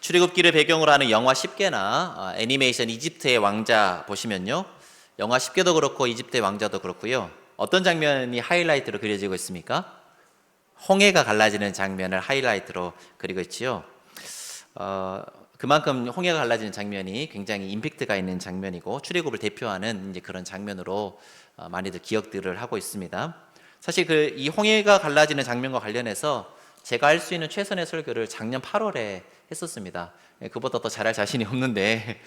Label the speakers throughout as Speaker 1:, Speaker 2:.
Speaker 1: 출애굽기를 배경으로 하는 영화 10개나 애니메이션 이집트의 왕자 보시면요, 영화 10개도 그렇고 이집트의 왕자도 그렇고요, 어떤 장면이 하이라이트로 그려지고 있습니까? 홍해가 갈라지는 장면을 하이라이트로 그리고 있지요. 그만큼 홍해가 갈라지는 장면이 굉장히 임팩트가 있는 장면이고 출애굽을 대표하는 이제 그런 장면으로 많이들 기억들을 하고 있습니다. 사실 이 홍해가 갈라지는 장면과 관련해서 제가 할 수 있는 최선의 설교를 작년 8월에 했었습니다. 그보다 더 잘할 자신이 없는데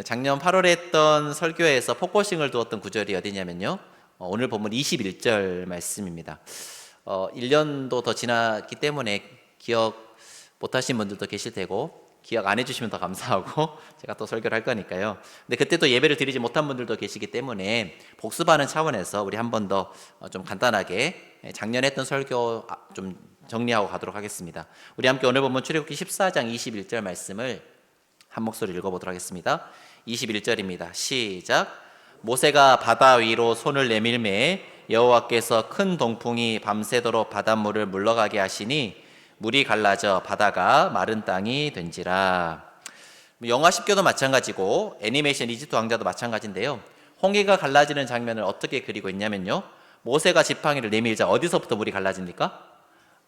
Speaker 1: 작년 8월에 했던 설교에서 포커싱을 두었던 구절이 어디냐면요, 오늘 본문 21절 말씀입니다. 1년도 더 지났기 때문에 기억 못하신 분들도 계실 테고, 기억 안 해주시면 더 감사하고 제가 또 설교를 할 거니까요. 근데 그때 또 예배를 드리지 못한 분들도 계시기 때문에 복습하는 차원에서 우리 한 번 더 좀 간단하게 작년에 했던 설교 좀 정리하고 가도록 하겠습니다. 우리 함께 오늘 본문 출애굽기 14장 21절 말씀을 한 목소리 읽어보도록 하겠습니다. 21절입니다. 시작. 모세가 바다 위로 손을 내밀매 여호와께서 큰 동풍이 밤새도록 바닷물을 물러가게 하시니 물이 갈라져 바다가 마른 땅이 된지라. 영화 10교도 마찬가지고 애니메이션 이집트 왕자도 마찬가지인데요, 홍해가 갈라지는 장면을 어떻게 그리고 있냐면요, 모세가 지팡이를 내밀자 어디서부터 물이 갈라집니까?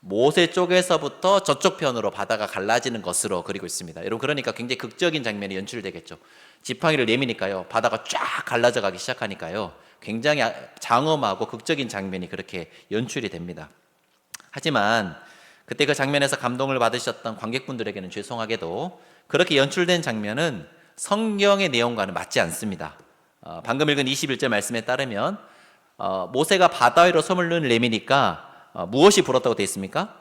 Speaker 1: 모세 쪽에서부터 저쪽 편으로 바다가 갈라지는 것으로 그리고 있습니다. 여러분, 그러니까 굉장히 극적인 장면이 연출되겠죠. 지팡이를 내미니까요, 바다가 쫙 갈라져 가기 시작하니까요, 굉장히 장엄하고 극적인 장면이 그렇게 연출이 됩니다. 하지만 그때 그 장면에서 감동을 받으셨던 관객분들에게는 죄송하게도 그렇게 연출된 장면은 성경의 내용과는 맞지 않습니다. 방금 읽은 21절 말씀에 따르면 모세가 바다 위로 손을 내미니까 무엇이 불었다고 되어 있습니까?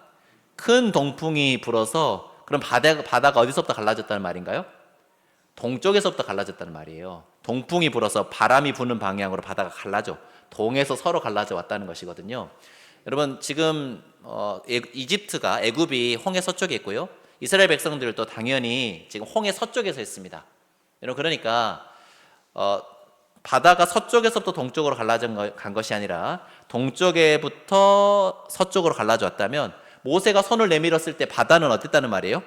Speaker 1: 큰 동풍이 불어서, 그럼 바다가 어디서부터 갈라졌다는 말인가요? 동쪽에서부터 갈라졌다는 말이에요. 동풍이 불어서 바람이 부는 방향으로 바다가 갈라져, 동에서 서로 갈라져 왔다는 것이거든요. 여러분, 지금 이집트가, 애굽이 홍해 서쪽에 있고요, 이스라엘 백성들도 당연히 지금 홍해 서쪽에서 있습니다. 여러분, 그러니까 바다가 서쪽에서부터 동쪽으로 간 것이 아니라 동쪽에부터 서쪽으로 갈라져 왔다면 모세가 손을 내밀었을 때 바다는 어땠다는 말이에요?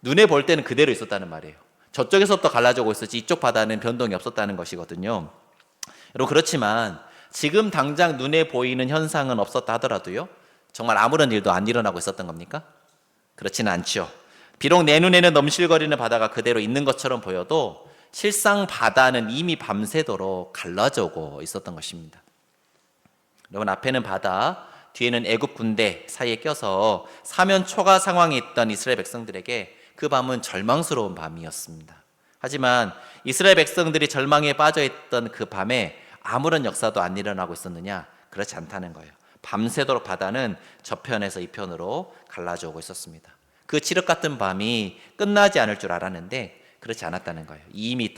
Speaker 1: 눈에 볼 때는 그대로 있었다는 말이에요. 저쪽에서부터 갈라져고 있었지 이쪽 바다는 변동이 없었다는 것이거든요. 여러분, 그렇지만 지금 당장 눈에 보이는 현상은 없었다 하더라도요, 정말 아무런 일도 안 일어나고 있었던 겁니까? 그렇지는 않죠. 비록 내 눈에는 넘실거리는 바다가 그대로 있는 것처럼 보여도 실상 바다는 이미 밤새도록 갈라져오고 있었던 것입니다. 여러분, 앞에는 바다, 뒤에는 애굽 군대 사이에 껴서 사면 초가 상황에 있던 이스라엘 백성들에게 그 밤은 절망스러운 밤이었습니다. 하지만 이스라엘 백성들이 절망에 빠져있던 그 밤에 아무런 역사도 안 일어나고 있었느냐? 그렇지 않다는 거예요. 밤새도록 바다는 저편에서 이편으로 갈라져 오고 있었습니다. 그 칠흑 같은 밤이 끝나지 않을 줄 알았는데 그렇지 않았다는 거예요. 이미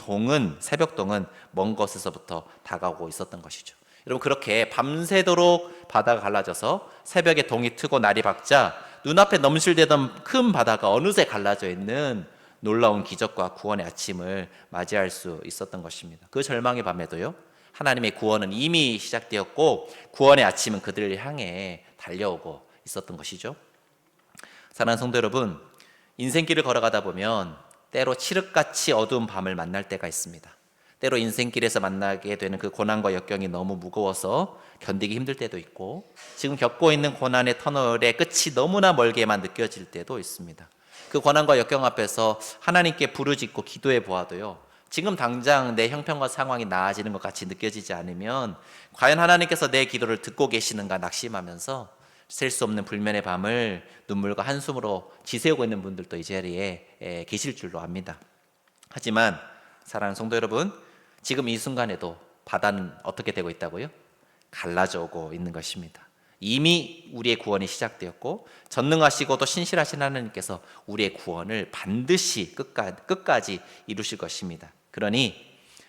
Speaker 1: 새벽동은 먼 곳에서부터 다가오고 있었던 것이죠. 여러분, 그렇게 밤새도록 바다가 갈라져서 새벽에 동이 트고 날이 밝자 눈앞에 넘실대던 큰 바다가 어느새 갈라져 있는 놀라운 기적과 구원의 아침을 맞이할 수 있었던 것입니다. 그 절망의 밤에도요, 하나님의 구원은 이미 시작되었고 구원의 아침은 그들을 향해 달려오고 있었던 것이죠. 사랑하는 성도 여러분, 인생길을 걸어가다 보면 때로 칠흑같이 어두운 밤을 만날 때가 있습니다. 때로 인생길에서 만나게 되는 그 고난과 역경이 너무 무거워서 견디기 힘들 때도 있고, 지금 겪고 있는 고난의 터널의 끝이 너무나 멀게만 느껴질 때도 있습니다. 그 고난과 역경 앞에서 하나님께 부르짖고 기도해 보아도요, 지금 당장 내 형편과 상황이 나아지는 것 같이 느껴지지 않으면 과연 하나님께서 내 기도를 듣고 계시는가 낙심하면서 셀 수 없는 불면의 밤을 눈물과 한숨으로 지새우고 있는 분들도 이 자리에 계실 줄로 압니다. 하지만 사랑하는 성도 여러분, 지금 이 순간에도 바다는 어떻게 되고 있다고요? 갈라져 오고 있는 것입니다. 이미 우리의 구원이 시작되었고 전능하시고 또 신실하신 하나님께서 우리의 구원을 반드시 끝까지 이루실 것입니다. 그러니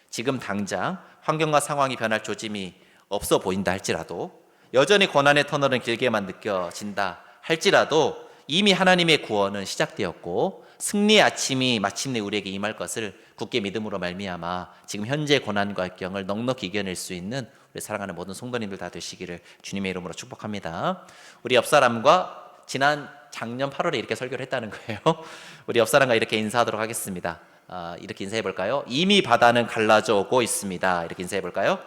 Speaker 1: 지금 당장 환경과 상황이 변할 조짐이 없어 보인다 할지라도, 여전히 고난의 터널은 길게만 느껴진다 할지라도 이미 하나님의 구원은 시작되었고 승리의 아침이 마침내 우리에게 임할 것을 굳게 믿음으로 말미암아 지금 현재 고난과 역경을 넉넉히 이겨낼 수 있는 우리 사랑하는 모든 성도님들 다 되시기를 주님의 이름으로 축복합니다. 우리 옆 사람과 지난 작년 8월에 이렇게 설교를 했다는 거예요. 우리 옆 사람과 이렇게 인사하도록 하겠습니다. 이렇게 인사해 볼까요? 이미 바다는 갈라져 오고 있습니다. 이렇게 인사해 볼까요?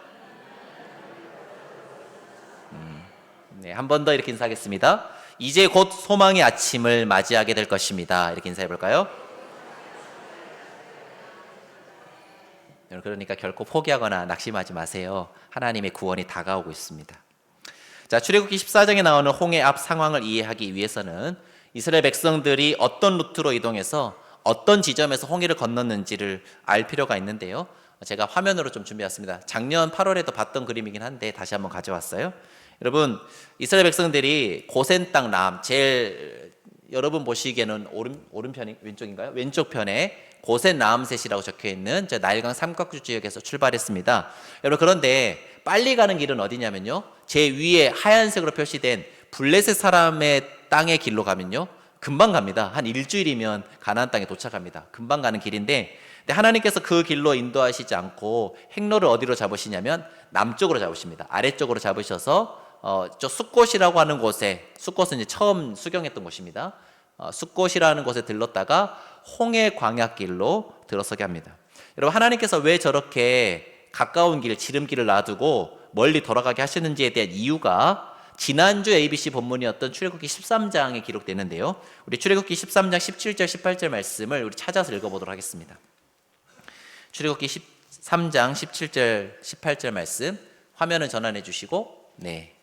Speaker 1: 네, 한 번 더 이렇게 인사하겠습니다. 이제 곧 소망의 아침을 맞이하게 될 것입니다. 이렇게 인사해 볼까요? 그러니까 결코 포기하거나 낙심하지 마세요. 하나님의 구원이 다가오고 있습니다. 자, 출애굽기 14장에 나오는 홍해 앞 상황을 이해하기 위해서는 이스라엘 백성들이 어떤 루트로 이동해서 어떤 지점에서 홍해를 건넜는지를 알 필요가 있는데요. 제가 화면으로 좀 준비했습니다. 작년 8월에도 봤던 그림이긴 한데 다시 한번 가져왔어요. 여러분, 이스라엘 백성들이 고센 땅 남, 제일 여러분 보시기에는 오른편이 왼쪽인가요? 왼쪽 편에 고센 라암셋이라고 적혀있는 저 나일강 삼각주 지역에서 출발했습니다. 여러분, 그런데 빨리 가는 길은 어디냐면요, 제 위에 하얀색으로 표시된 블레셋 사람의 땅의 길로 가면요 금방 갑니다. 한 일주일이면 가나안 땅에 도착합니다. 금방 가는 길인데, 근데 하나님께서 그 길로 인도하시지 않고 행로를 어디로 잡으시냐면 남쪽으로 잡으십니다. 아래쪽으로 잡으셔서 저 숫곳이라고 하는 곳에, 숫곳은 이제 처음 수경했던 곳입니다. 숫곳이라는 곳에 들렀다가 홍해 광야길로 들어서게 합니다. 여러분, 하나님께서 왜 저렇게 가까운 길, 지름길을 놔두고 멀리 돌아가게 하시는지에 대한 이유가 지난주 ABC 본문이었던 출애굽기 13장에 기록되는데요. 우리 출애굽기 13장 17절 18절 말씀을 우리 찾아서 읽어보도록 하겠습니다. 출애굽기 13장 17절 18절 말씀 화면을 전환해 주시고, 네,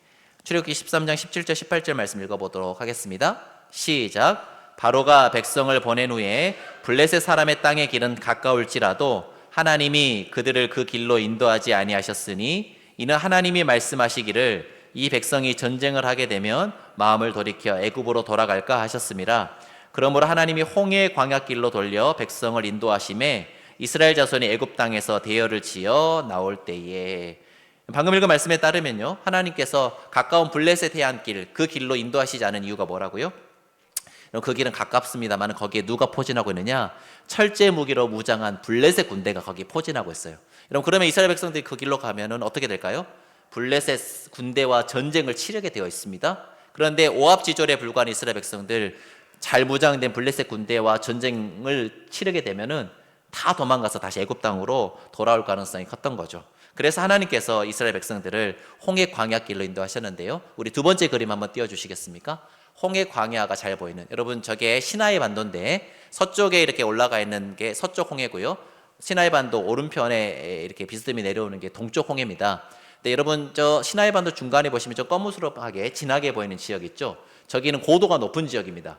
Speaker 1: 출애굽기 13장 17절 18절 말씀 읽어보도록 하겠습니다. 시작. 바로가 백성을 보낸 후에 블레셋 사람의 땅의 길은 가까울지라도 하나님이 그들을 그 길로 인도하지 아니하셨으니 이는 하나님이 말씀하시기를 이 백성이 전쟁을 하게 되면 마음을 돌이켜 애굽으로 돌아갈까 하셨음이라. 그러므로 하나님이 홍해 광야길로 돌려 백성을 인도하심에 이스라엘 자손이 애굽 땅에서 대열을 지어 나올 때에, 방금 읽은 말씀에 따르면요, 하나님께서 가까운 블레셋 해안길, 그 길로 인도하시지 않은 이유가 뭐라고요? 그 길은 가깝습니다만 거기에 누가 포진하고 있느냐? 철제 무기로 무장한 블레셋 군대가 거기에 포진하고 있어요. 여러분, 그러면 이스라엘 백성들이 그 길로 가면은 어떻게 될까요? 블레셋 군대와 전쟁을 치르게 되어 있습니다. 그런데 오합지졸에 불과한 이스라엘 백성들, 잘 무장된 블레셋 군대와 전쟁을 치르게 되면은 다 도망가서 다시 애굽 땅으로 돌아올 가능성이 컸던 거죠. 그래서 하나님께서 이스라엘 백성들을 홍해 광야길로 인도하셨는데요. 우리 두 번째 그림 한번 띄워주시겠습니까? 홍해 광야가 잘 보이는, 여러분, 저게 시나이 반도인데 서쪽에 이렇게 올라가 있는 게 서쪽 홍해고요. 시나이 반도 오른편에 이렇게 비스듬히 내려오는 게 동쪽 홍해입니다. 근데 여러분, 저 시나이 반도 중간에 보시면 좀 거무스럽게 진하게 보이는 지역 있죠? 저기는 고도가 높은 지역입니다.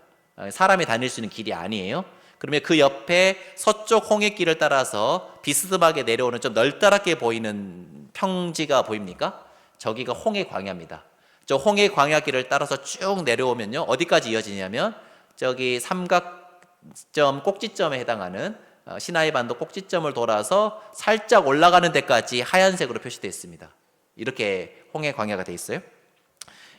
Speaker 1: 사람이 다닐 수 있는 길이 아니에요. 그러면 그 옆에 서쪽 홍해길을 따라서 비스듬하게 내려오는 좀 널따랗게 보이는 평지가 보입니까? 저기가 홍해 광야입니다. 저 홍해 광야길을 따라서 쭉 내려오면요, 어디까지 이어지냐면 저기 삼각점 꼭지점에 해당하는 시나이 반도 꼭지점을 돌아서 살짝 올라가는 데까지 하얀색으로 표시되어 있습니다. 이렇게 홍해 광야가 되어 있어요.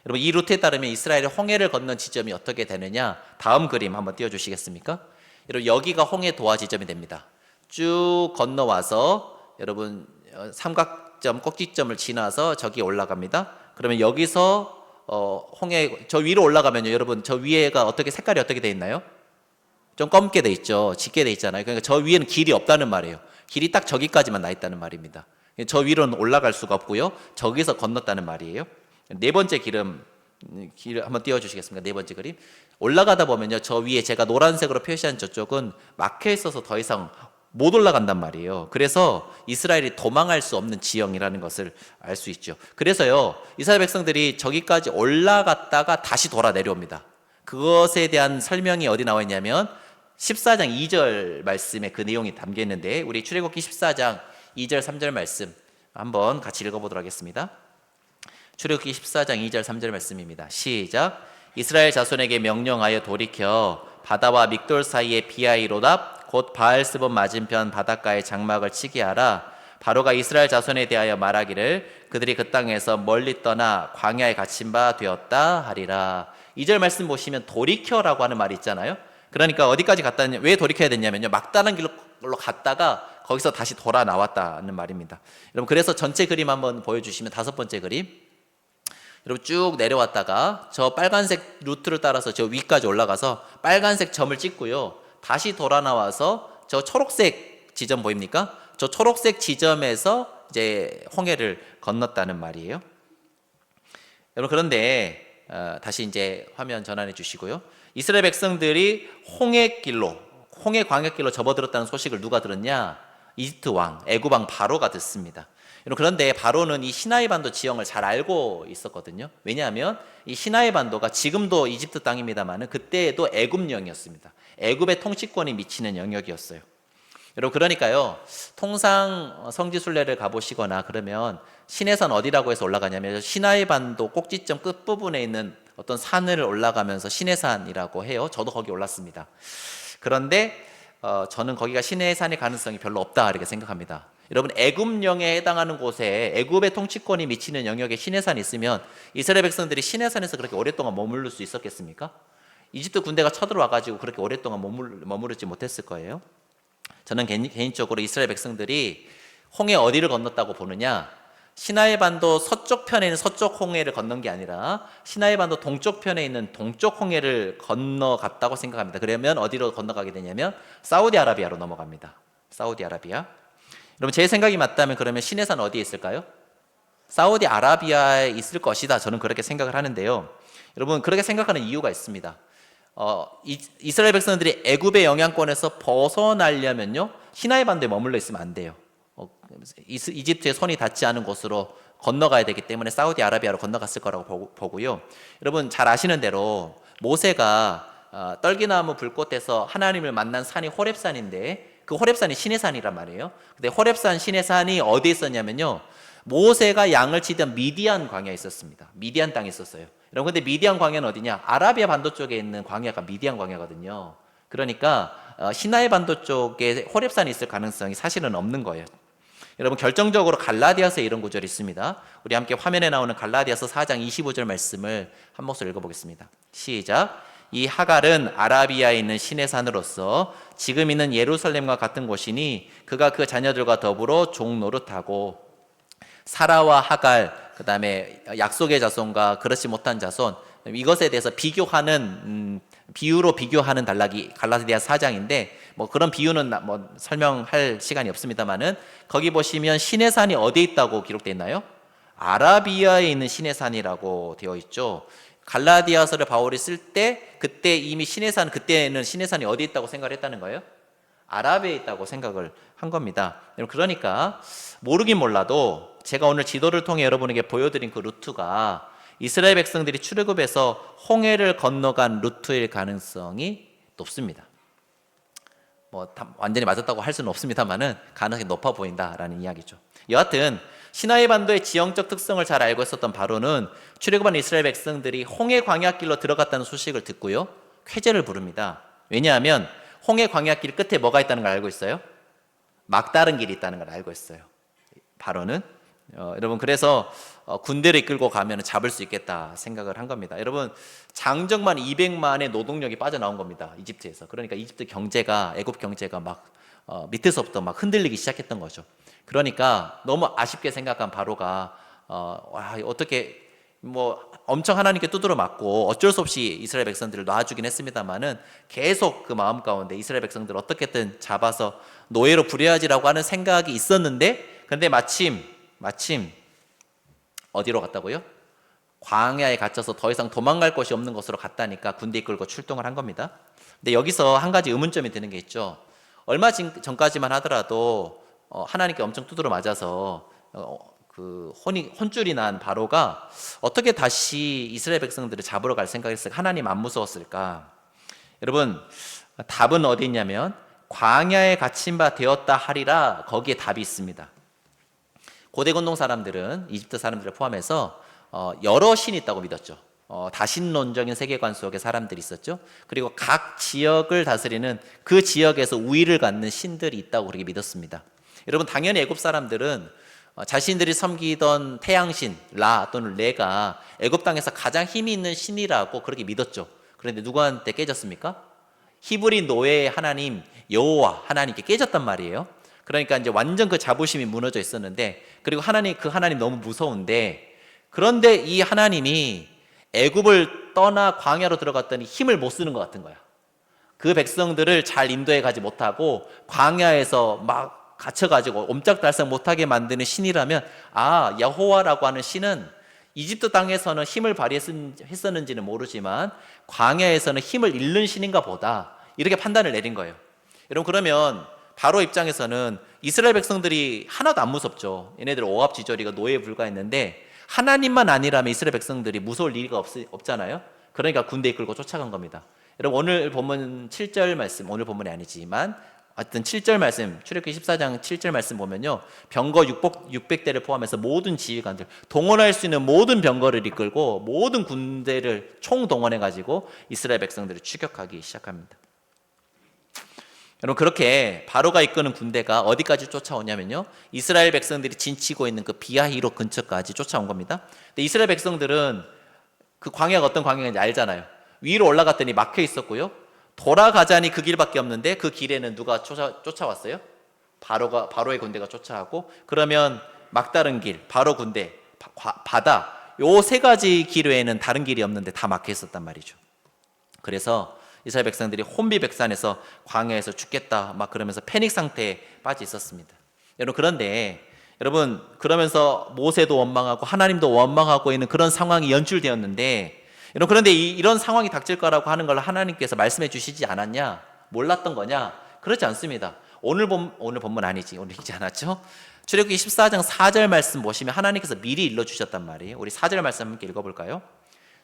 Speaker 1: 여러분, 이 루트에 따르면 이스라엘의 홍해를 건넌 지점이 어떻게 되느냐? 다음 그림 한번 띄워주시겠습니까? 여러분, 여기가 홍해 도하 지점이 됩니다. 쭉 건너와서 여러분 삼각점 꼭지점을 지나서 저기 올라갑니다. 그러면 여기서 홍해 저 위로 올라가면요, 여러분, 저 위에가 어떻게 색깔이 어떻게 돼 있나요? 좀 검게 돼 있죠. 짙게 돼 있잖아요. 그러니까 저 위에는 길이 없다는 말이에요. 길이 딱 저기까지만 나 있다는 말입니다. 저 위로는 올라갈 수가 없고요. 저기서 건넜다는 말이에요. 네 번째 길을 한번 띄워주시겠습니까? 네 번째 그림. 올라가다 보면요, 저 위에 제가 노란색으로 표시한 저쪽은 막혀 있어서 더 이상 못 올라간단 말이에요. 그래서 이스라엘이 도망할 수 없는 지형이라는 것을 알 수 있죠. 그래서요, 이스라엘 백성들이 저기까지 올라갔다가 다시 돌아 내려옵니다. 그것에 대한 설명이 어디 나와 있냐면 14장 2절 말씀에 그 내용이 담겨 있는데, 우리 출애굽기 14장 2절 3절 말씀 한번 같이 읽어보도록 하겠습니다. 출애굽기 14장 2절 3절 말씀입니다. 시작. 이스라엘 자손에게 명령하여 돌이켜 바다와 믹돌 사이에 비하이로답 곧 바알스본 맞은편 바닷가에 장막을 치게 하라. 바로가 이스라엘 자손에 대하여 말하기를 그들이 그 땅에서 멀리 떠나 광야에 갇힌 바 되었다 하리라. 2절 말씀 보시면 돌이켜라고 하는 말이 있잖아요. 그러니까 어디까지 갔다냐, 왜 돌이켜야 됐냐면요, 막다른 길로 갔다가 거기서 다시 돌아 나왔다는 말입니다. 여러분, 그래서 전체 그림 한번 보여주시면 다섯 번째 그림, 여러분 쭉 내려왔다가 저 빨간색 루트를 따라서 저 위까지 올라가서 빨간색 점을 찍고요. 다시 돌아 나와서 저 초록색 지점 보입니까? 저 초록색 지점에서 이제 홍해를 건넜다는 말이에요. 여러분 그런데 다시 이제 화면 전환해 주시고요. 이스라엘 백성들이 홍해길로 홍해 광야길로 접어들었다는 소식을 누가 들었냐? 이집트 왕, 애굽 왕 바로가 듣습니다. 그런데 바로는 이 시나이 반도 지형을 잘 알고 있었거든요. 왜냐하면 이 시나이 반도가 지금도 이집트 땅입니다만은 그때에도 애굽령이었습니다. 애굽의 통치권이 미치는 영역이었어요. 여러분 그러니까요. 통상 성지순례를 가보시거나 그러면 시내산 어디라고 해서 올라가냐면 시나이 반도 꼭지점 끝부분에 있는 어떤 산을 올라가면서 시내산이라고 해요. 저도 거기 올랐습니다. 그런데 저는 거기가 시내산의 가능성이 별로 없다 이렇게 생각합니다. 여러분 애굽령에 해당하는 곳에 애굽의 통치권이 미치는 영역에 시내산이 있으면 이스라엘 백성들이 시내산에서 그렇게 오랫동안 머무를 수 있었겠습니까? 이집트 군대가 쳐들어와가지고 그렇게 오랫동안 머무르지 못했을 거예요. 저는 개인적으로 이스라엘 백성들이 홍해 어디를 건넜다고 보느냐, 시나이 반도 서쪽 편에 있는 서쪽 홍해를 건넌 게 아니라 시나이 반도 동쪽 편에 있는 동쪽 홍해를 건너갔다고 생각합니다. 그러면 어디로 건너가게 되냐면 사우디아라비아로 넘어갑니다. 사우디아라비아. 여러분 제 생각이 맞다면 그러면 시내산 어디에 있을까요? 사우디아라비아에 있을 것이다. 저는 그렇게 생각을 하는데요. 여러분 그렇게 생각하는 이유가 있습니다. 이스라엘 백성들이 애굽의 영향권에서 벗어나려면요 시나이 반도에 머물러 있으면 안 돼요. 이집트의 손이 닿지 않은 곳으로 건너가야 되기 때문에 사우디아라비아로 건너갔을 거라고 보고요. 여러분 잘 아시는 대로 모세가 떨기나무 불꽃에서 하나님을 만난 산이 호렙산인데 그 호렙산이 시내산이란 말이에요. 근데 호렙산 시내산이 어디에 있었냐면요 모세가 양을 치던 미디안 광야에 있었습니다. 미디안 땅에 있었어요. 여러분 근데 미디안 광야는 어디냐? 아라비아 반도 쪽에 있는 광야가 미디안 광야거든요. 그러니까 시나이 반도 쪽에 호렙산이 있을 가능성이 사실은 없는 거예요. 여러분 결정적으로 갈라디아서에 이런 구절이 있습니다. 우리 함께 화면에 나오는 갈라디아서 4장 25절 말씀을 한 목소리 읽어보겠습니다. 시작. 이 하갈은 아라비아에 있는 시내산으로서 지금 있는 예루살렘과 같은 곳이니 그가 그 자녀들과 더불어 종노릇하고 사라와 하갈 그 다음에 약속의 자손과 그렇지 못한 자손 이것에 대해서 비교하는 비유로 비교하는 단락이 갈라디아 4장인데 뭐 그런 비유는 뭐 설명할 시간이 없습니다만은 거기 보시면 시내산이 어디에 있다고 기록되어 있나요? 아라비아에 있는 시내산이라고 되어 있죠. 갈라디아서를 바울이 쓸 때 그때 이미 시내산 그때는 시내산이 어디에 있다고 생각을 했다는 거예요? 아라비아에 있다고 생각을 한 겁니다. 그러니까 모르긴 몰라도 제가 오늘 지도를 통해 여러분에게 보여드린 그 루트가 이스라엘 백성들이 출애굽에서 홍해를 건너간 루트일 가능성이 높습니다. 뭐 완전히 맞았다고 할 수는 없습니다만은 가능성이 높아 보인다라는 이야기죠. 여하튼 시나이 반도의 지형적 특성을 잘 알고 있었던 바로는 출애굽한 이스라엘 백성들이 홍해 광야길로 들어갔다는 소식을 듣고요 쾌재를 부릅니다. 왜냐하면 홍해 광야길 끝에 뭐가 있다는 걸 알고 있어요? 막다른 길이 있다는 걸 알고 있어요. 바로는 여러분 그래서 군대를 이끌고 가면 잡을 수 있겠다 생각을 한 겁니다. 여러분 장정만 200만의 노동력이 빠져나온 겁니다. 이집트에서. 그러니까 이집트 경제가 애굽 경제가 막 밑에서부터 막 흔들리기 시작했던 거죠. 그러니까 너무 아쉽게 생각한 바로가 와 어떻게 뭐 엄청 하나님께 두드려 맞고 어쩔 수 없이 이스라엘 백성들을 놔주긴 했습니다만은 계속 그 마음 가운데 이스라엘 백성들을 어떻게든 잡아서 노예로 부려야지라고 하는 생각이 있었는데 근데 마침 어디로 갔다고요? 광야에 갇혀서 더 이상 도망갈 곳이 없는 곳으로 갔다니까 군대 이끌고 출동을 한 겁니다. 근데 여기서 한 가지 의문점이 드는 게 있죠. 얼마 전까지만 하더라도 하나님께 엄청 두드려 맞아서 그 혼쭐이 난 바로가 어떻게 다시 이스라엘 백성들을 잡으러 갈 생각했을까? 하나님 안 무서웠을까? 여러분 답은 어디 있냐면 광야에 갇힌 바 되었다 하리라 거기에 답이 있습니다. 고대 건동 사람들은 이집트 사람들을 포함해서 여러 신이 있다고 믿었죠. 다신론적인 세계관 속에 사람들이 있었죠. 그리고 각 지역을 다스리는 그 지역에서 우위를 갖는 신들이 있다고 그렇게 믿었습니다. 여러분 당연히 애굽 사람들은 자신들이 섬기던 태양신 라 또는 레가 애굽 땅에서 가장 힘이 있는 신이라고 그렇게 믿었죠. 그런데 누구한테 깨졌습니까? 히브리 노예의 하나님 여호와 하나님께 깨졌단 말이에요. 그러니까 이제 완전 그 자부심이 무너져 있었는데 그리고 그 하나님 너무 무서운데 그런데 이 하나님이 애굽을 떠나 광야로 들어갔더니 힘을 못 쓰는 것 같은 거야. 그 백성들을 잘 인도해 가지 못하고 광야에서 막 갇혀가지고 옴짝달싹 못하게 만드는 신이라면, 아, 여호와라고 하는 신은 이집트 땅에서는 힘을 발휘했었는지는 모르지만 광야에서는 힘을 잃는 신인가 보다, 이렇게 판단을 내린 거예요. 여러분, 그러면 바로 입장에서는 이스라엘 백성들이 하나도 안 무섭죠. 얘네들 오합지졸이가 노예에 불과했는데 하나님만 아니라면 이스라엘 백성들이 무서울 리가 없잖아요. 그러니까 군대 이끌고 쫓아간 겁니다. 여러분, 오늘 본문 7절 말씀, 오늘 본문이 아니지만 하여튼 7절 말씀, 출애굽기 14장 7절 말씀 보면요, 병거 600대를 포함해서 모든 지휘관들, 동원할 수 있는 모든 병거를 이끌고 모든 군대를 총동원해 가지고 이스라엘 백성들을 추격하기 시작합니다. 여러분, 그렇게 바로가 이끄는 군대가 어디까지 쫓아오냐면요, 이스라엘 백성들이 진치고 있는 그 비하히롯 근처까지 쫓아온 겁니다. 근데 이스라엘 백성들은 그 광야가 어떤 광야인지 알잖아요. 위로 올라갔더니 막혀 있었고요, 돌아가자니 그 길밖에 없는데 그 길에는 누가 쫓아왔어요? 바로의 군대가 쫓아가고, 그러면 막다른 길, 바로 군대, 바다, 요 세 가지 길 외에는 다른 길이 없는데 다 막혀 있었단 말이죠. 그래서 이스라엘 백성들이 혼비백산해서 광야에서 죽겠다 막 그러면서 패닉 상태에 빠져 있었습니다. 여러분, 그런데 여러분, 그러면서 모세도 원망하고 하나님도 원망하고 있는 그런 상황이 연출되었는데, 여러분, 그런데 이런 상황이 닥칠 거라고 하는 걸 하나님께서 말씀해 주시지 않았냐? 몰랐던 거냐? 그렇지 않습니다. 오늘 본문 아니지, 오늘 읽지 않았죠? 출애굽기 14장 4절 말씀 보시면 하나님께서 미리 일러주셨단 말이에요. 우리 4절 말씀 함께 읽어볼까요?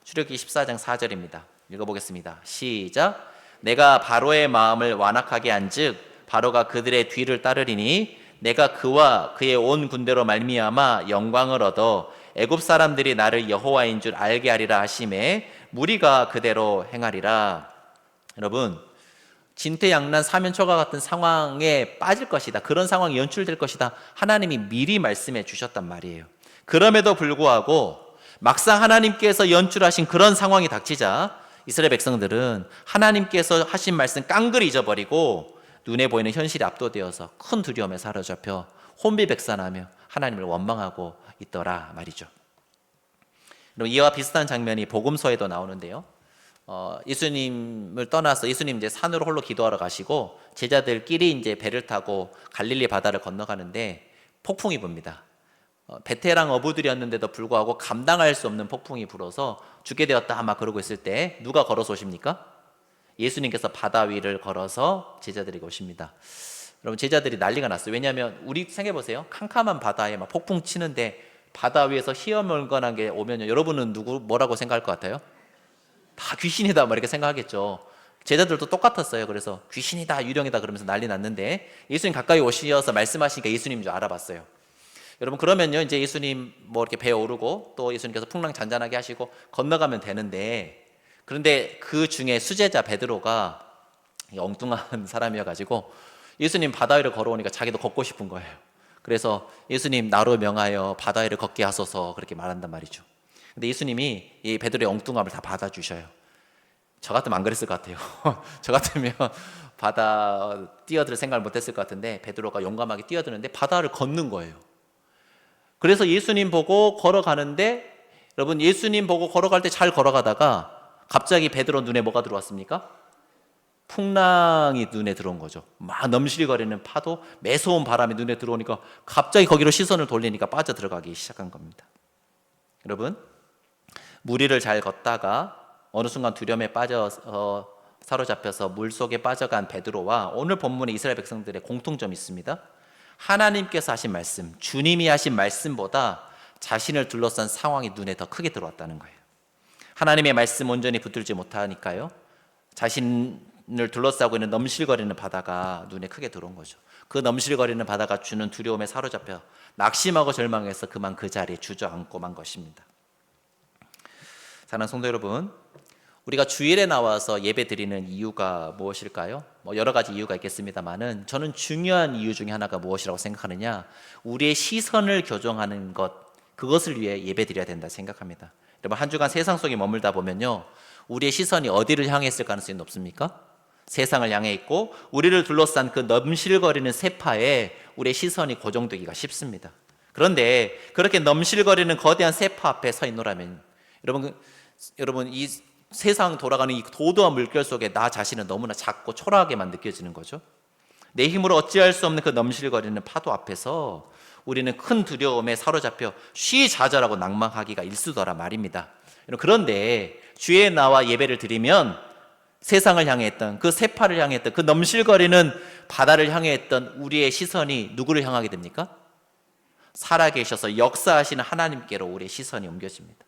Speaker 1: 출애굽기 14장 4절입니다. 읽어보겠습니다. 시작. 내가 바로의 마음을 완악하게 한즉 바로가 그들의 뒤를 따르리니 내가 그와 그의 온 군대로 말미암아 영광을 얻어 애굽 사람들이 나를 여호와인 줄 알게 하리라 하심에 무리가 그대로 행하리라. 여러분, 진퇴양난 사면초가 같은 상황에 빠질 것이다, 그런 상황이 연출될 것이다, 하나님이 미리 말씀해 주셨단 말이에요. 그럼에도 불구하고 막상 하나님께서 연출하신 그런 상황이 닥치자 이스라엘 백성들은 하나님께서 하신 말씀 깡그리 잊어버리고 눈에 보이는 현실에 압도되어서 큰 두려움에 사로잡혀 혼비백산하며 하나님을 원망하고 있더라 말이죠. 이와 비슷한 장면이 복음서에도 나오는데요. 예수님을 떠나서 예수님 이제 산으로 홀로 기도하러 가시고 제자들끼리 이제 배를 타고 갈릴리 바다를 건너가는데 폭풍이 붑니다. 베테랑 어부들이었는데도 불구하고 감당할 수 없는 폭풍이 불어서 죽게 되었다 아마 그러고 있을 때 누가 걸어서 오십니까? 예수님께서 바다 위를 걸어서 제자들에게 오십니다. 여러분, 제자들이 난리가 났어요. 왜냐하면 우리 생각해 보세요. 캄캄한 바다에 막 폭풍 치는데 바다 위에서 희어멀건한 게 오면요, 여러분은 뭐라고 생각할 것 같아요? 다 귀신이다 막 이렇게 생각하겠죠. 제자들도 똑같았어요. 그래서 귀신이다, 유령이다 그러면서 난리 났는데 예수님 가까이 오셔서 말씀하시니까 예수님인 줄 알아봤어요. 여러분, 그러면요, 이제 예수님 뭐 이렇게 배에 오르고 또 예수님께서 풍랑 잔잔하게 하시고 건너가면 되는데, 그런데 그 중에 수제자 베드로가 엉뚱한 사람이어가지고 예수님 바다 위를 걸어오니까 자기도 걷고 싶은 거예요. 그래서 예수님 나로 명하여 바다 위를 걷게 하소서 그렇게 말한단 말이죠. 근데 예수님이 이 베드로의 엉뚱함을 다 받아주셔요. 저 같으면 안 그랬을 것 같아요. 저 같으면 바다 뛰어들 생각을 못했을 것 같은데 베드로가 용감하게 뛰어드는데 바다를 걷는 거예요. 그래서 예수님 보고 걸어가는데, 여러분, 예수님 보고 걸어갈 때 잘 걸어가다가 갑자기 베드로 눈에 뭐가 들어왔습니까? 풍랑이 눈에 들어온 거죠. 막 넘실거리는 파도, 매서운 바람이 눈에 들어오니까 갑자기 거기로 시선을 돌리니까 빠져들어가기 시작한 겁니다. 여러분, 무리를 잘 걷다가 어느 순간 두려움에 빠져서 사로잡혀서 물속에 빠져간 베드로와 오늘 본문의 이스라엘 백성들의 공통점이 있습니다. 하나님께서 하신 말씀, 주님이 하신 말씀보다 자신을 둘러싼 상황이 눈에 더 크게 들어왔다는 거예요. 하나님의 말씀 온전히 붙들지 못하니까요, 자신을 둘러싸고 있는 넘실거리는 바다가 눈에 크게 들어온 거죠. 그 넘실거리는 바다가 주는 두려움에 사로잡혀 낙심하고 절망해서 그만 그 자리에 주저앉고 만 것입니다. 사랑하는 성도 여러분, 우리가 주일에 나와서 예배 드리는 이유가 무엇일까요? 여러 가지 이유가 있겠습니다만은 저는 중요한 이유 중에 하나가 무엇이라고 생각하느냐, 우리의 시선을 교정하는 것, 그것을 위해 예배 드려야 된다 생각합니다. 여러분, 한 주간 세상 속에 머물다 보면요, 우리의 시선이 어디를 향해 있을 가능성이 높습니까? 세상을 향해 있고 우리를 둘러싼 그 넘실거리는 세파에 우리의 시선이 고정되기가 쉽습니다. 그런데 그렇게 넘실거리는 거대한 세파 앞에 서 있노라면 여러분 이 세상 돌아가는 이 도도한 물결 속에 나 자신은 너무나 작고 초라하게만 느껴지는 거죠. 내 힘으로 어찌할 수 없는 그 넘실거리는 파도 앞에서 우리는 큰 두려움에 사로잡혀 쉬좌절하고 낭망하기가 일쑤더라 말입니다. 그런데 주에 나와 예배를 드리면 세상을 향해 했던 그 세파를 향해 했던 그 넘실거리는 바다를 향해 했던 우리의 시선이 누구를 향하게 됩니까? 살아계셔서 역사하시는 하나님께로 우리의 시선이 옮겨집니다.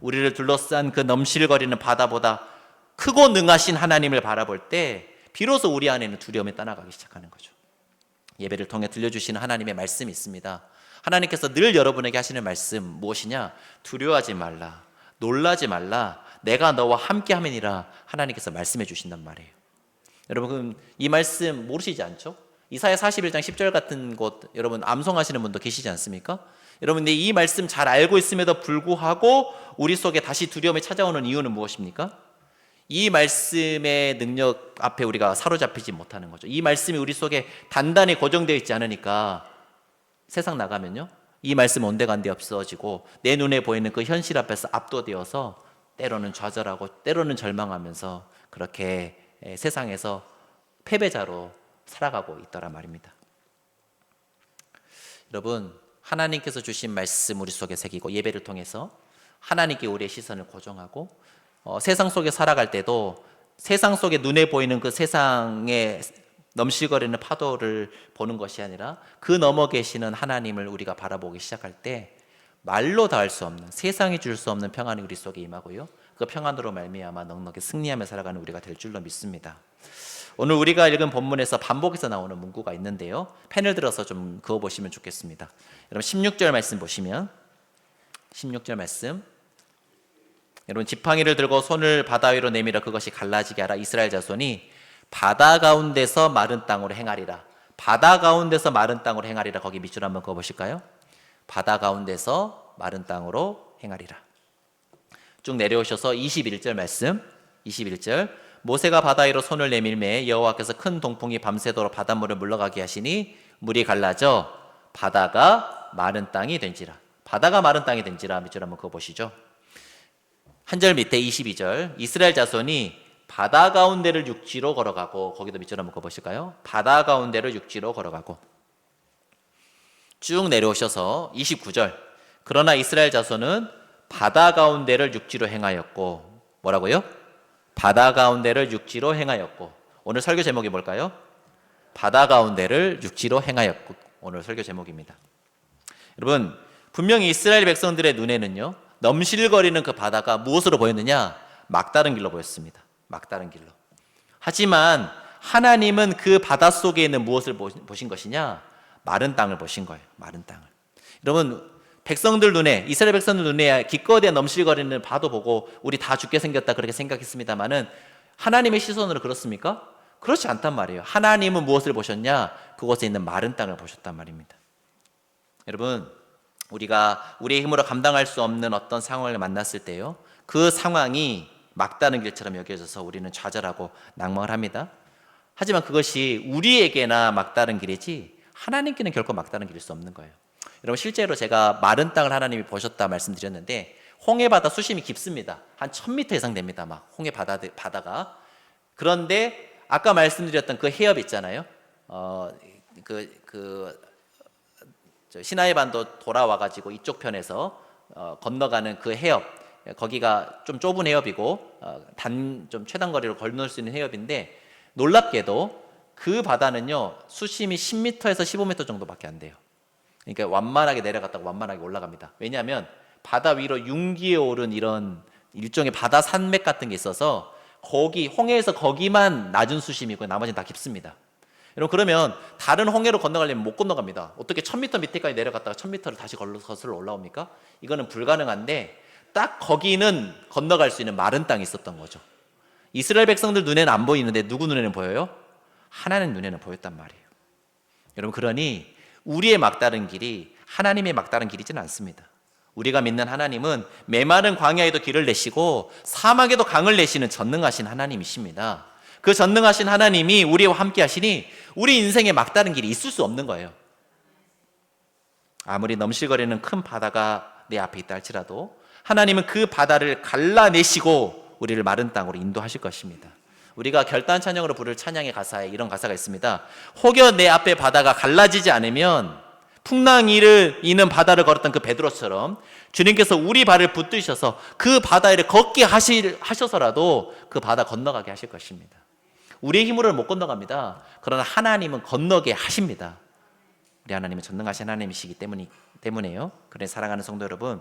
Speaker 1: 우리를 둘러싼 그 넘실거리는 바다보다 크고 능하신 하나님을 바라볼 때 비로소 우리 안에는 두려움이 떠나가기 시작하는 거죠. 예배를 통해 들려주시는 하나님의 말씀이 있습니다. 하나님께서 늘 여러분에게 하시는 말씀 무엇이냐? 두려워하지 말라, 놀라지 말라, 내가 너와 함께함이니라 하나님께서 말씀해 주신단 말이에요. 여러분 이 말씀 모르시지 않죠? 이사야 41장 10절 같은 곳 여러분 암송하시는 분도 계시지 않습니까? 여러분 근데 이 말씀 잘 알고 있음에도 불구하고 우리 속에 다시 두려움이 찾아오는 이유는 무엇입니까? 이 말씀의 능력 앞에 우리가 사로잡히지 못하는 거죠. 이 말씀이 우리 속에 단단히 고정되어 있지 않으니까 세상 나가면요 이 말씀 온데간데 없어지고 내 눈에 보이는 그 현실 앞에서 압도되어서 때로는 좌절하고 때로는 절망하면서 그렇게 세상에서 패배자로 살아가고 있더라 말입니다. 여러분 하나님께서 주신 말씀 우리 속에 새기고 예배를 통해서 하나님께 우리의 시선을 고정하고 세상 속에 살아갈 때도 세상 속에 눈에 보이는 그 세상에 넘실거리는 파도를 보는 것이 아니라 그 넘어 계시는 하나님을 우리가 바라보기 시작할 때 말로 다 할 수 없는 세상이 줄 수 없는 평안이 우리 속에 임하고요 그 평안으로 말미암아 넉넉히 승리하며 살아가는 우리가 될 줄로 믿습니다. 오늘 우리가 읽은 본문에서 반복해서 나오는 문구가 있는데요 펜을 들어서 좀 그어보시면 좋겠습니다. 여러분 16절 말씀 보시면 16절 말씀 여러분 지팡이를 들고 손을 바다 위로 내밀어 그것이 갈라지게 하라. 이스라엘 자손이 바다 가운데서 마른 땅으로 행하리라. 바다 가운데서 마른 땅으로 행하리라. 거기 밑줄 한번 그어보실까요? 바다 가운데서 마른 땅으로 행하리라. 쭉 내려오셔서 21절 말씀 21절 모세가 바다 위로 손을 내밀매 여호와께서 큰 동풍이 밤새도록 바닷물을 물러가게 하시니 물이 갈라져 바다가 마른 땅이 된지라. 바다가 마른 땅이 된지라. 밑줄 한번 그어보시죠. 한 절 밑에 22절 이스라엘 자손이 바다 가운데를 육지로 걸어가고 거기도 밑줄 한번 그어보실까요? 바다 가운데를 육지로 걸어가고 쭉 내려오셔서 29절 그러나 이스라엘 자손은 바다 가운데를 육지로 행하였고 뭐라고요? 바다 가운데를 육지로 행하였고 오늘 설교 제목이 뭘까요? 바다 가운데를 육지로 행하였고 오늘 설교 제목입니다. 여러분 분명히 이스라엘 백성들의 눈에는요 넘실거리는 그 바다가 무엇으로 보였느냐? 막다른 길로 보였습니다. 막다른 길로. 하지만 하나님은 그 바다 속에 있는 무엇을 보신 것이냐? 마른 땅을 보신 거예요. 마른 땅을. 여러분 백성들 눈에 이스라엘 백성들 눈에 기꺼이 넘실거리는 바도 보고 우리 다 죽게 생겼다 그렇게 생각했습니다마는 하나님의 시선으로 그렇습니까? 그렇지 않단 말이에요. 하나님은 무엇을 보셨냐? 그곳에 있는 마른 땅을 보셨단 말입니다. 여러분 우리가 우리의 힘으로 감당할 수 없는 어떤 상황을 만났을 때요 그 상황이 막다른 길처럼 여겨져서 우리는 좌절하고 낭망을 합니다. 하지만 그것이 우리에게나 막다른 길이지 하나님께는 결코 막다른 길일 수 없는 거예요. 여러분 실제로 제가 마른 땅을 하나님이 보셨다 말씀드렸는데 홍해바다 수심이 깊습니다. 한 1000m 이상 됩니다. 막 홍해바다가. 그런데 아까 말씀드렸던 그 해협 있잖아요. 시나이 반도 돌아와가지고 이쪽 편에서 건너가는 그 해협 거기가 좀 좁은 해협이고 좀 최단 거리로 건널 수 있는 해협인데 놀랍게도 그 바다는요 수심이 10m에서 15m 정도밖에 안 돼요. 그러니까 완만하게 내려갔다가 완만하게 올라갑니다. 왜냐하면 바다 위로 융기에 오른 이런 일종의 바다 산맥 같은 게 있어서 거기 홍해에서 거기만 낮은 수심이고 나머지는 다 깊습니다. 여러분 그러면 다른 홍해로 건너가려면 못 건너갑니다. 어떻게 1000m 밑에까지 내려갔다가 1000m를 다시 거슬러 올라옵니까? 이거는 불가능한데 딱 거기는 건너갈 수 있는 마른 땅이 있었던 거죠. 이스라엘 백성들 눈에는 안 보이는데 누구 눈에는 보여요? 하나님 눈에는 보였단 말이에요. 여러분 그러니 우리의 막다른 길이 하나님의 막다른 길이지는 않습니다. 우리가 믿는 하나님은 메마른 광야에도 길을 내시고 사막에도 강을 내시는 전능하신 하나님이십니다. 그 전능하신 하나님이 우리와 함께 하시니 우리 인생에 막다른 길이 있을 수 없는 거예요. 아무리 넘실거리는 큰 바다가 내 앞에 있다 할지라도 하나님은 그 바다를 갈라내시고 우리를 마른 땅으로 인도하실 것입니다. 우리가 결단 찬양으로 부를 찬양의 가사에 이런 가사가 있습니다. 혹여 내 앞에 바다가 갈라지지 않으면 풍랑이를 이는 바다를 걸었던 그 베드로처럼 주님께서 우리 발을 붙드셔서 그 바다 위를 걷게 하셔서라도 그 바다 건너가게 하실 것입니다. 우리의 힘으로는 못 건너갑니다. 그러나 하나님은 건너게 하십니다. 우리 하나님은 전능하신 하나님이시기 때문에요. 그래서 사랑하는 성도 여러분,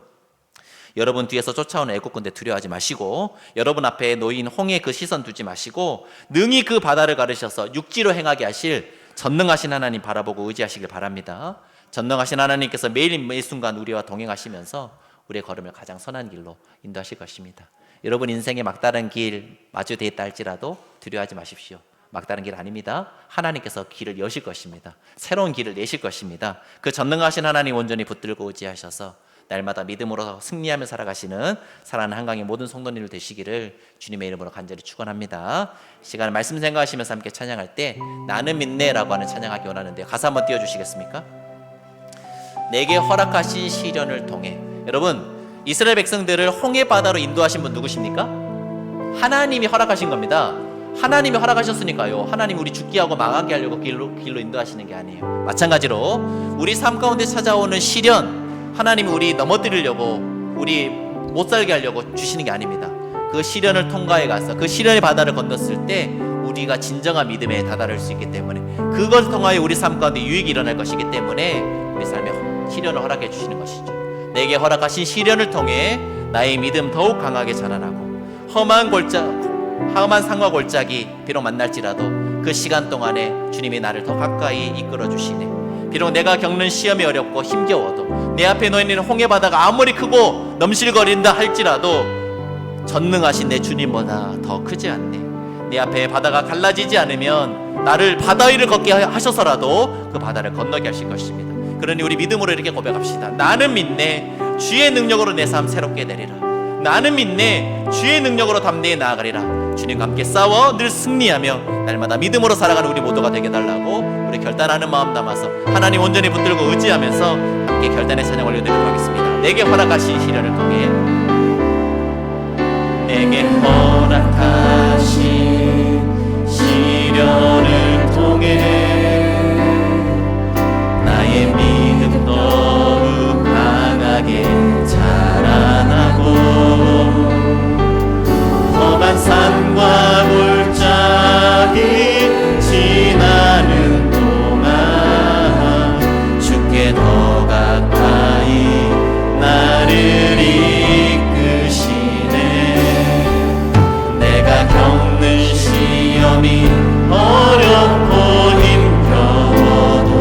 Speaker 1: 여러분 뒤에서 쫓아오는 애국군대 두려워하지 마시고, 여러분 앞에 놓인 홍해 그 시선 두지 마시고, 능히 그 바다를 가르셔서 육지로 행하게 하실 전능하신 하나님 바라보고 의지하시길 바랍니다. 전능하신 하나님께서 매일 순간 우리와 동행하시면서 우리의 걸음을 가장 선한 길로 인도하실 것입니다. 여러분 인생의 막다른 길 마주되어 있다 할지라도 두려워하지 마십시오. 막다른 길 아닙니다. 하나님께서 길을 여실 것입니다. 새로운 길을 내실 것입니다. 그 전능하신 하나님 온전히 붙들고 의지하셔서 날마다 믿음으로 승리하며 살아가시는 사랑하는 한강의 모든 성도님들 되시기를 주님의 이름으로 간절히 축원합니다. 시간을 말씀 생각하시면서 함께 찬양할 때 나는 믿네라고 하는 찬양하기 원하는데요. 가사 한번 띄워주시겠습니까? 내게 허락하신 시련을 통해. 여러분, 이스라엘 백성들을 홍해 바다로 인도하신 분 누구십니까? 하나님이 허락하신 겁니다. 하나님이 허락하셨으니까요. 하나님 우리 죽게 하고 망하게 하려고 길로 인도하시는 게 아니에요. 마찬가지로 우리 삶 가운데 찾아오는 시련, 하나님이 우리 넘어뜨리려고, 우리 못 살게 하려고 주시는 게 아닙니다. 그 시련을 통과해 가서 그 시련의 바다를 건넜을 때 우리가 진정한 믿음에 다다를 수 있기 때문에, 그것을 통하여 우리 삶 가운데 유익이 일어날 것이기 때문에 우리 삶에 시련을 허락해 주시는 것이죠. 내게 허락하신 시련을 통해 나의 믿음 더욱 강하게 자라나고, 험한 산과 골짜기 비록 만날지라도 그 시간 동안에 주님이 나를 더 가까이 이끌어 주시네. 비록 내가 겪는 시험이 어렵고 힘겨워도, 내 앞에 놓여있는 홍해 바다가 아무리 크고 넘실거린다 할지라도 전능하신 내 주님보다 더 크지 않네. 내 앞에 바다가 갈라지지 않으면 나를 바다 위를 걷게 하셔서라도 그 바다를 건너게 하실 것입니다. 그러니 우리 믿음으로 이렇게 고백합시다. 나는 믿네. 주의 능력으로 내 삶 새롭게 되리라. 나는 믿네. 주의 능력으로 담대히 나아가리라. 주님과 함께 싸워 늘 승리하며 날마다 믿음으로 살아가는 우리 모두가 되게 달라고 우리 결단하는 마음 담아서 하나님 온전히 붙들고 의지하면서 함께 결단의 찬양 올려드리도록 하겠습니다. 내게 허락하신 시련을 통해, 내게 허락하신 시련을 통해 나의 믿음 더욱 강하게 자라나고, 험한 산과 골짜기 지나는 동안 주께 더 가까이 나를 이끄시네. 내가 겪는 시험이 어렵고 힘겨워도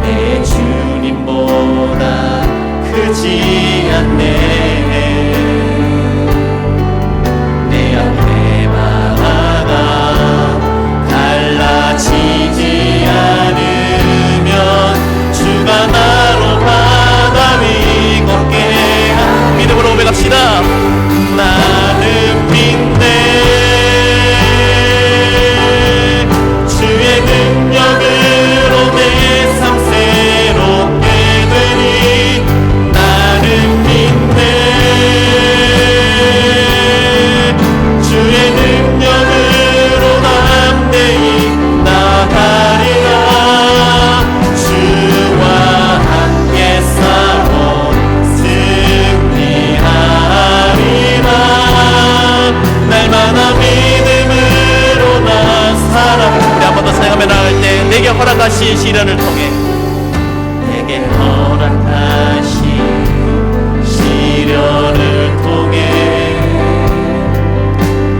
Speaker 1: 내 주님보다 크지 않네. 지지 않으면 주가 나로 바다 위 걷게 해야. 믿음으로 고백합시다. 나는 믿네. 주의 능력으로 내 삶 새롭게 되니 나는 믿네. 주의 능력으로 담대히 나가리라. 주와 함께 싸워 승리하리라. 날마다 믿음으로 나 살아. 우리 한 번 더 찬양하며 나갈 때, 내게 허락하신 시련을 통해, 내게 허락하신 시련을 통해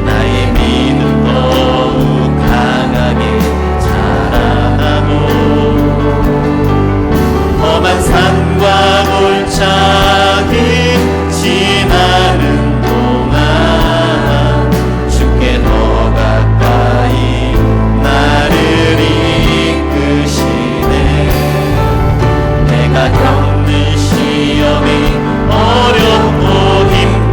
Speaker 1: 나의 믿음 더욱 강하게 자라나고, 험한 산과 골짜기 지나는 동안 주께 더 가까이 나를 이끄시네. 내가 겪는 시험이 어렵고 힘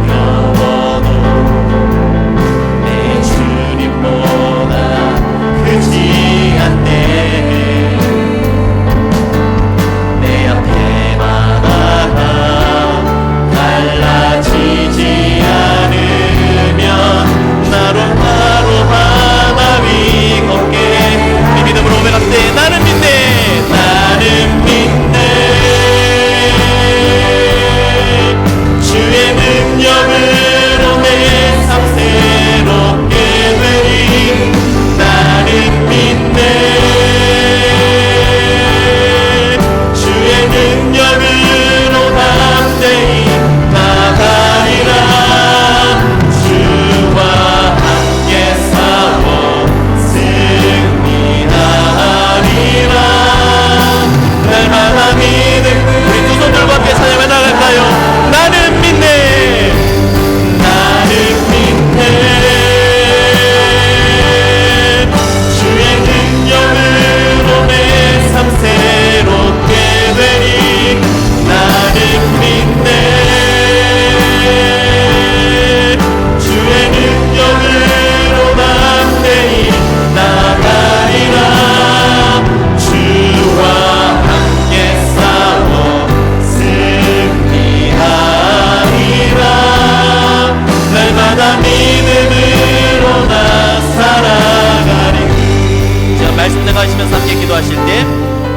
Speaker 1: 말씀 생각하시면서 함께 기도하실 때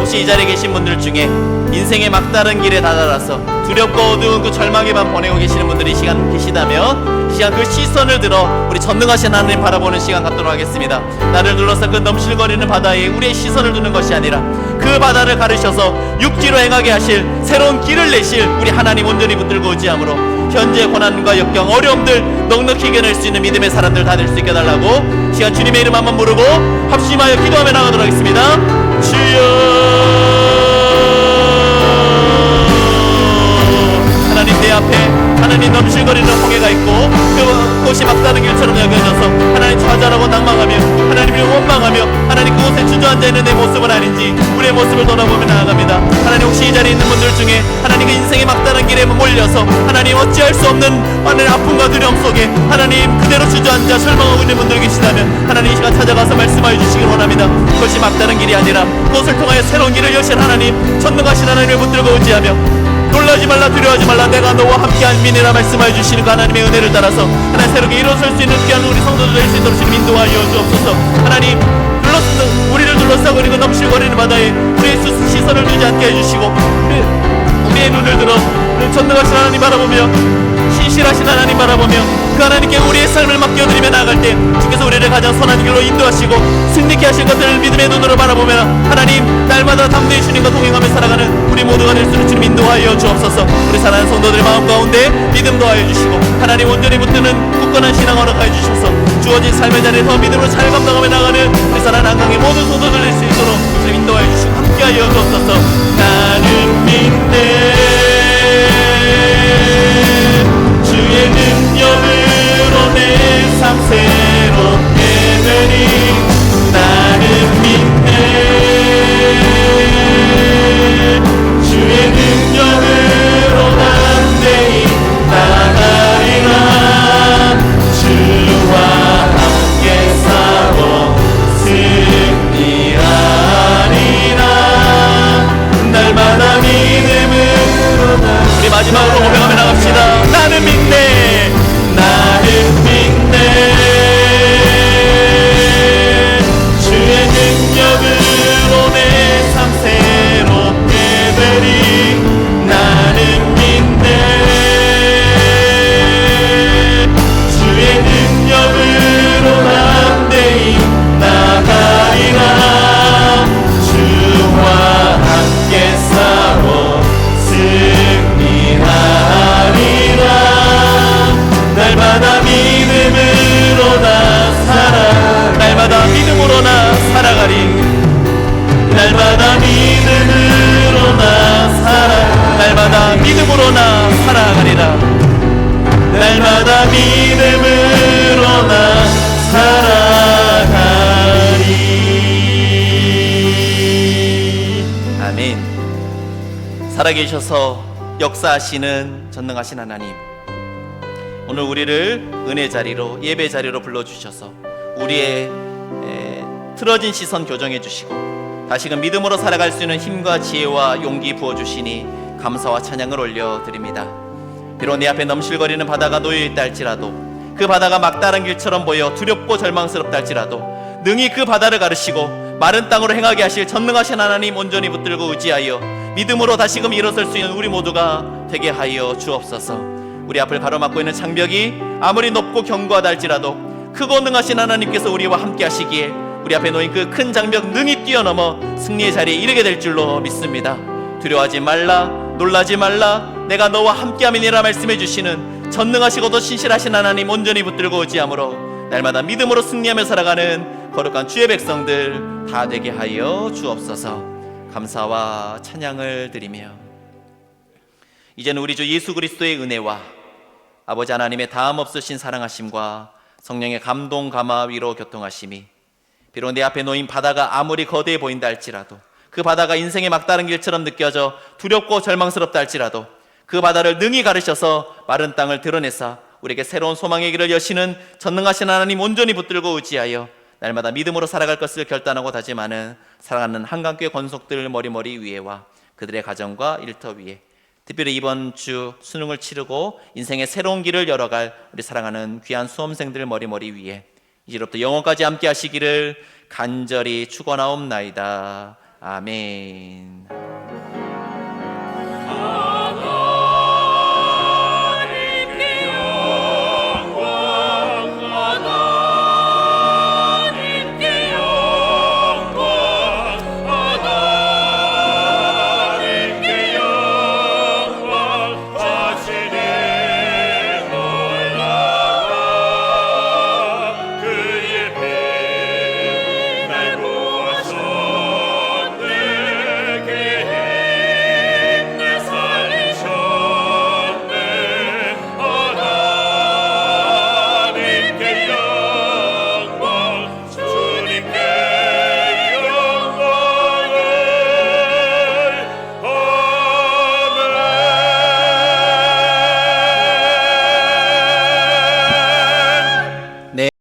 Speaker 1: 혹시 이 자리에 계신 분들 중에 인생의 막다른 길에 다다라서 두렵고 어두운 그 절망에만 보내고 계시는 분들이 이 시간 계시다면 이 시간 그 시선을 들어 우리 전능하신 하나님 바라보는 시간 갖도록 하겠습니다. 나를 둘러싼 그 넘실거리는 바다에 우리의 시선을 두는 것이 아니라 그 바다를 가르셔서 육지로 행하게 하실 새로운 길을 내실 우리 하나님 온전히 붙들고 의지함으로 현재 고난과 역경 어려움들 넉넉히 이겨낼 수 있는 믿음의 사람들 다 될 수 있게 해달라고 시간 주님의 이름 한번 부르고 합심하여 기도하며 나가도록 하겠습니다. 주여, 하나님 내 앞에 하나님 넘실거리는 홍해가 있고 그곳이 막다른 길처럼 여겨져서 하나님 좌절하고 낭망하며 하나님을 원망하며 하나님 그곳에 주저앉아 있는 내 모습은 아닌지 우리의 모습을 돌아보며 나아갑니다. 하나님 혹시 이 자리에 있는 분들 중에 하나님 그 인생의 막다른 길에 몰려서 하나님 어찌할 수 없는 하나님 아픔과 두려움 속에 하나님 그대로 주저앉아 절망하고 있는 분들 계시다면 하나님 이 시간 찾아가서 말씀하여 주시길 원합니다. 그것이 막다른 길이 아니라 그것을 통하여 새로운 길을 여신 하나님 전능하신 하나님을 붙들고 의지하며 놀라지 말라 두려워하지 말라 내가 너와 함께한 민이라 말씀하여 주시는 그 하나님의 은혜를 따라서 하나님 새롭게 일어설 수 있는 귀한 우리 성도들 될 수 있도록 주님 인도하여 주옵소서. 하나님 우리를 둘러싸고 있는 그 넘실거리는 바다에 우리의 시선을 두지 않게 해주시고 우리의 눈을 들어 전능하신 하나님 바라보며 신실하신 하나님 바라보며 그 하나님께 우리의 삶을 맡겨드리며 나아갈 때 주께서 우리를 가장 선한 길로 인도하시고 승리케 하실 것들을 믿음의 눈으로 바라보며 하나님 날마다 담대히 주님과 동행하며 살아가는 우리 모두가 될 수 있는 주님 인도하여 주옵소서. 우리 사랑하는 성도들의 마음 가운데 믿음 더하여 주시고 하나님 온전히 붙드는 굳건한 신앙 허락하여 주셔서 주어진 삶의 자리에 더 믿음으로 잘 감당하며 나가는 우리 사랑하는 한강의 모든 성도들 될 수 있도록 주님 인도하여 주시고 함께하여 주옵소서. 나는 믿네 주의 능력으로 내 삶 새롭게 되리. 나는 믿네 주의 능력으로 담대히 나가리라. 주와 함께 싸워 승리하리라. 날마다 믿음으로 우리 마지막으로 고백하며 나갑시다. 나는 믿네 나는 믿네 주의 능력으로 내 삶 새롭게 되리. 나는 믿네 주의 능력으로 담대히 나가리라. 주와 함께 싸워 승리하리라. 날마다 믿음으로 나 살아 날마다 믿음으로 나 살아가리. 날마다 믿음으로 나 살아 날마다 믿음으로 나 살아가리라. 날마다 믿음으로 나 살아가리. 아멘. 살아계셔서 역사하시는 전능하신 하나님, 오늘 우리를 은혜 자리로 예배 자리로 불러주셔서 우리의 틀어진 시선 교정해 주시고 다시금 믿음으로 살아갈 수 있는 힘과 지혜와 용기 부어주시니 감사와 찬양을 올려드립니다. 비록 내 앞에 넘실거리는 바다가 놓여있다 할지라도 그 바다가 막다른 길처럼 보여 두렵고 절망스럽다 할지라도 능히 그 바다를 가르시고 마른 땅으로 행하게 하실 전능하신 하나님 온전히 붙들고 의지하여 믿음으로 다시금 일어설 수 있는 우리 모두가 되게 하여 주옵소서. 우리 앞을 가로막고 있는 장벽이 아무리 높고 견고하다 할지라도 크고 능하신 하나님께서 우리와 함께 하시기에 우리 앞에 놓인 그 큰 장벽 능히 뛰어넘어 승리의 자리에 이르게 될 줄로 믿습니다. 두려워하지 말라 놀라지 말라 내가 너와 함께함이니라 말씀해 주시는 전능하시고도 신실하신 하나님 온전히 붙들고 의지함으로 날마다 믿음으로 승리하며 살아가는 거룩한 주의 백성들 다 되게 하여 주옵소서. 감사와 찬양을 드리며 이제는 우리 주 예수 그리스도의 은혜와 아버지 하나님의 다음 없으신 사랑하심과 성령의 감동 감화 위로 교통하심이 비록 내 앞에 놓인 바다가 아무리 거대해 보인다 할지라도 그 바다가 인생의 막다른 길처럼 느껴져 두렵고 절망스럽다 할지라도 그 바다를 능히 가르셔서 마른 땅을 드러내사 우리에게 새로운 소망의 길을 여시는 전능하신 하나님 온전히 붙들고 의지하여 날마다 믿음으로 살아갈 것을 결단하고 다짐하는 사랑하는 한강교회 권속들 머리머리 위에와 그들의 가정과 일터 위에 특별히 이번 주 수능을 치르고 인생의 새로운 길을 열어갈 우리 사랑하는 귀한 수험생들 머리머리 위에 이제로부터 영원까지 함께 하시기를 간절히 축원하옵나이다. 아멘.